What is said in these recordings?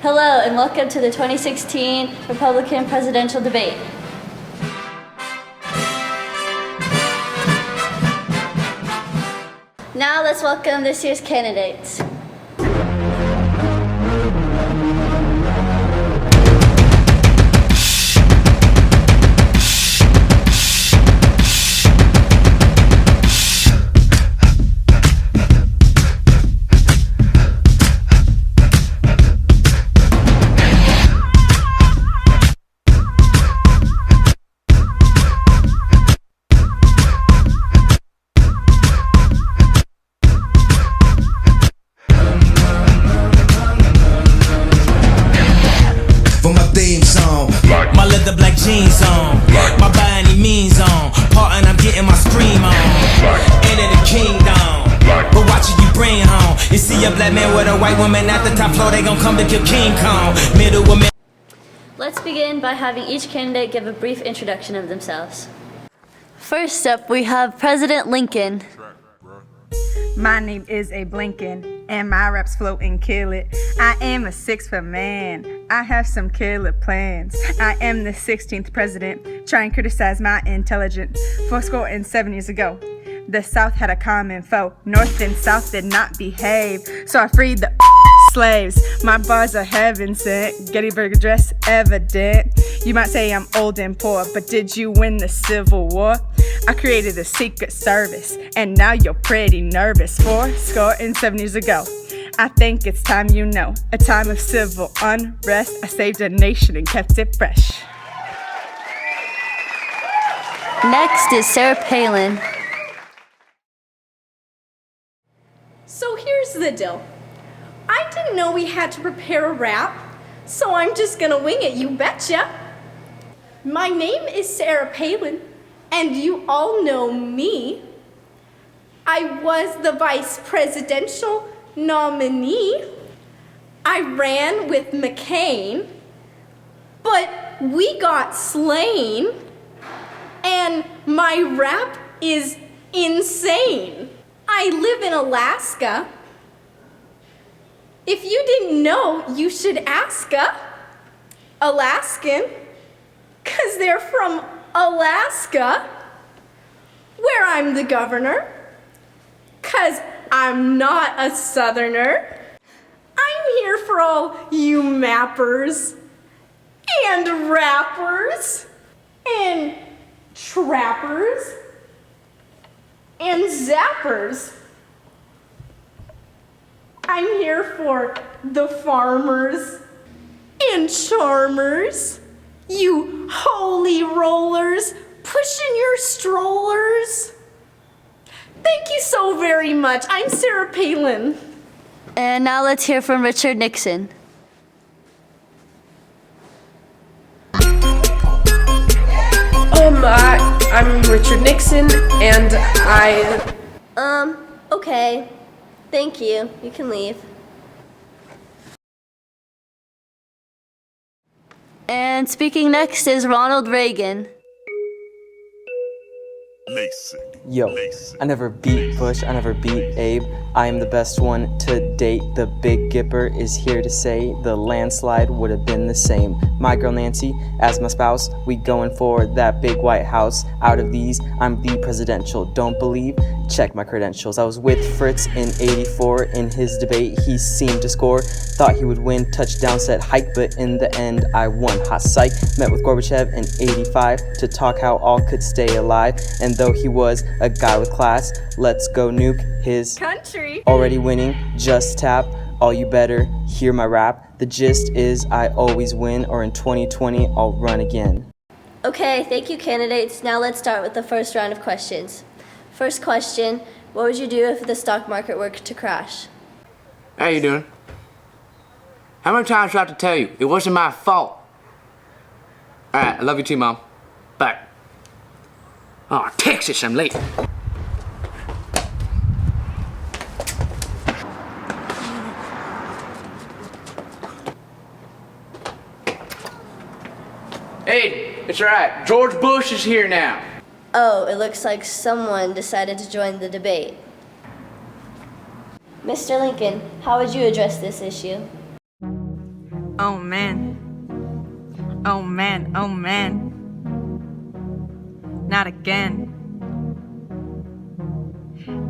Hello and welcome to the 2016 Republican presidential debate. Now let's welcome this year's candidates. My leather black jeans on, my by any means on, part and I'm getting my scream on. Enter the kingdom, but watch it you bring home. You see a black man with a white woman at the top floor, they gon' come to kill King Kong. Middle woman. Let's begin by having each candidate give a brief introduction of themselves. First up, we have President Lincoln. My name is A. Blinken, and my raps float and kill it. I am a 6-foot man. I have some killer plans. I am the 16th president. Try and criticize my intelligence. 4 years ago, the South had a common foe. North and South did not behave, so I freed the slaves. My bars are heaven sent. Gettysburg Address evident. You might say I'm old and poor, but did you win the Civil War? I created a secret service, and now you're pretty nervous. 7 years ago, I think it's time you know. A time of civil unrest. I saved a nation and kept it fresh. Next is Sarah Palin. So here's the deal. I didn't know we had to prepare a rap, so I'm just gonna wing it, you betcha. My name is Sarah Palin, and you all know me. I was the vice presidential nominee. I ran with McCain, but we got slain, and my rap is insane. I live in Alaska. If you didn't know, you should ask Alaskan, 'cause they're from Alaska, where I'm the governor, 'cause I'm not a Southerner. I'm here for all you mappers and rappers and trappers and zappers. I'm here for the farmers and charmers, you holy rollers pushing your strollers. Thank you so very much. I'm Sarah Palin. And now let's hear from Richard Nixon. I'm Richard Nixon, and Okay. Thank you. You can leave. And speaking next is Ronald Reagan. Yo, I never beat Bush, I never beat Abe. I am the best one to date. The Big Gipper is here to say the landslide would have been the same. My girl Nancy, as my spouse, we going for that big White House. Out of these, I'm the presidential. Don't believe? Check my credentials. I was with Fritz in '84. In his debate, he seemed to score. Thought he would win, touchdown set hike, but in the end, I won. Hot psych. Met with Gorbachev in '85 to talk how all could stay alive. And though he was a guy with class, let's go nuke his Country. already winning. Just tap. All you better hear my rap. The gist is I always win, or in 2020 I'll run again. Okay, thank you, candidates. Now let's start with the first round of questions. First question, what would you do if the stock market were to crash? How you doing? How many times do I have to tell you? It wasn't my fault. Alright, I love you too, Mom. Bye. Oh, Texas, I'm late. Hey, it's alright. George Bush is here now. Oh, it looks like someone decided to join the debate. Mr. Lincoln, how would you address this issue? Oh man. Oh man, oh man. Not again.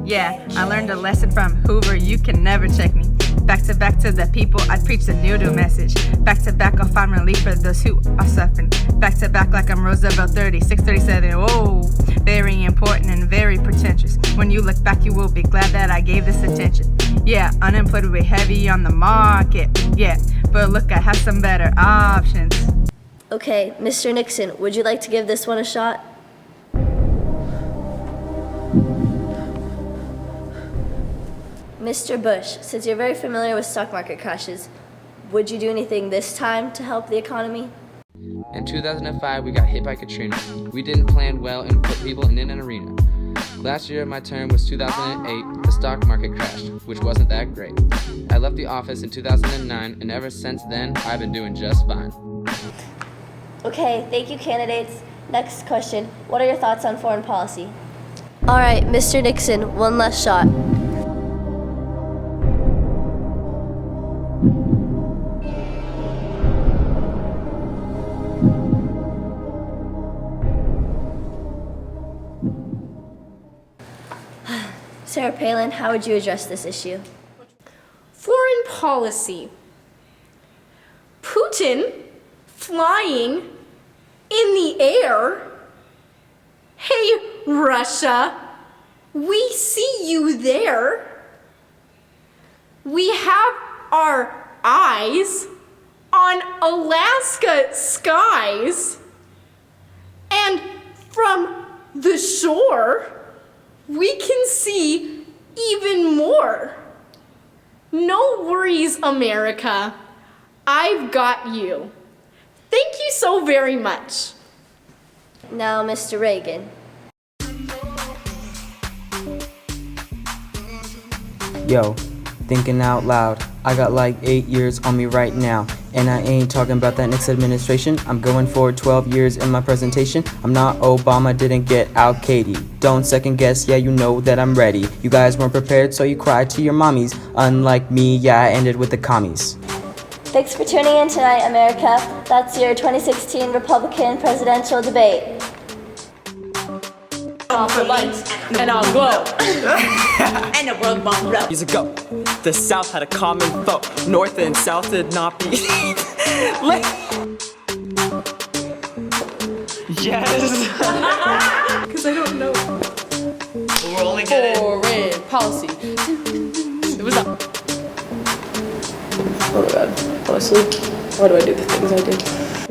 Yeah, I learned a lesson from Hoover, you can never check me. Back to the people, I'd preach the new message. Back to back, I'll find relief for those who are suffering. Back to back like I'm Roosevelt 3637. Whoa, very important and very pretentious. When you look back, you will be glad that I gave this attention. Yeah, unemployed will be heavy on the market. Yeah, but look, I have some better options. Okay, Mr. Nixon, would you like to give this one a shot? Mr. Bush, since you're very familiar with stock market crashes, would you do anything this time to help the economy? In 2005, we got hit by Katrina. We didn't plan well and put people in an arena. Last year of my term was 2008, the stock market crashed, which wasn't that great. I left the office in 2009, and ever since then, I've been doing just fine. Okay, thank you, candidates. Next question, what are your thoughts on foreign policy? All right, Mr. Nixon, one last shot. Sarah Palin, how would you address this issue? Foreign policy. Putin flying in the air. Hey, Russia, we see you there. We have our eyes on Alaska skies. And from the shore, we can see even more. No worries, America. I've got you. Thank you so very much. Now, Mr. Reagan. Yo, thinking out loud. I got like 8 years on me right now. And I ain't talking about that next administration. I'm going for 12 years in my presentation. I'm not Obama, didn't get out Katie. Don't second guess, yeah, you know that I'm ready. You guys weren't prepared, so you cried to your mommies. Unlike me, yeah, I ended with the commies. Thanks for tuning in tonight, America. That's your 2016 Republican presidential debate. For lights and I'll glow. And the world won't blow. Years ago, the South had a common foe. North and South did not be. Yes. Because I don't know. We're only getting. Foreign policy. It was up. Oh my god. Honestly, why do I do the things I do?